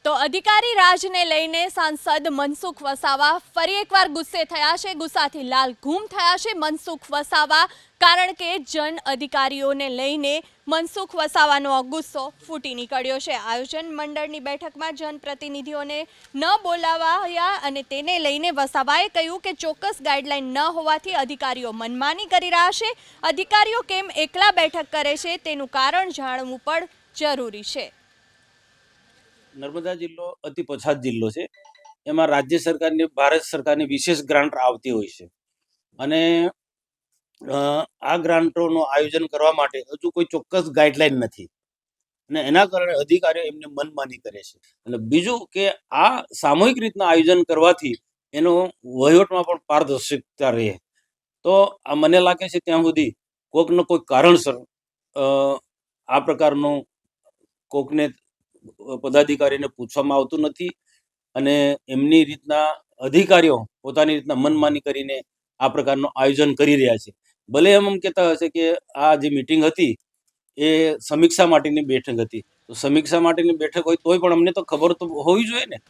તો અધિકારી રાજને લઈને સાંસદ મનસુખ વસાવા ફરી એકવાર ગુસ્સે થયા છે, ગુસ્સાથી લાલ ઘૂમ થયા છે મનસુખ વસાવા, કારણ કે જન અધિકારીઓને લઈને મનસુખ વસાવાનો ગુસ્સો ફૂટી નીકળ્યો છે। આયોજન મંડળની બેઠકમાં જનપ્રતિનિધિઓને ન બોલાવાયા અને તેને લઈને વસાવાએ કહ્યું કે ચોક્કસ ગાઈડલાઈન ન હોવાથી અધિકારીઓ મનમાની કરી રહ્યા છે। અધિકારીઓ કેમ એકલા બેઠક કરે છે તેનું કારણ જાણવું પણ જરૂરી છે। નર્મદા જિલ્લો અતિ પછાત જિલ્લો છે। એમાં રાજ્ય સરકારની ભારત સરકારની વિશેષ ગ્રાન્ટ આવતી હોય છે અને આ ગ્રાન્ટોનું આયોજન કરવા માટે હજુ કોઈ ચોક્કસ ગાઈડલાઈન નથી અને એના કારણે અધિકારીઓ એમને મનમાની કરે છે। અને બીજું કે આ સામૂહિક રીતના આયોજન કરવાથી એનો વહીવટમાં પણ પારદર્શકતા રહે। તો આ મને લાગે છે ત્યાં સુધી કોઈકનો કોઈ કારણસર આ પ્રકારનું કોકને પદાધિકારીને પૂછવામાં આવતું નથી અને એમની રીતના અધિકારીઓ પોતાની રીતના મનમાની કરીને આ પ્રકારનું આયોજન કરી રહ્યા છે। ભલે એમ કહેતા હશે કે આ જે મીટિંગ હતી એ સમીક્ષા માટેની બેઠક હતી, તો સમીક્ષા માટેની બેઠક હોય તોય પણ અમને તો ખબર તો હોવી જોઈએ ને।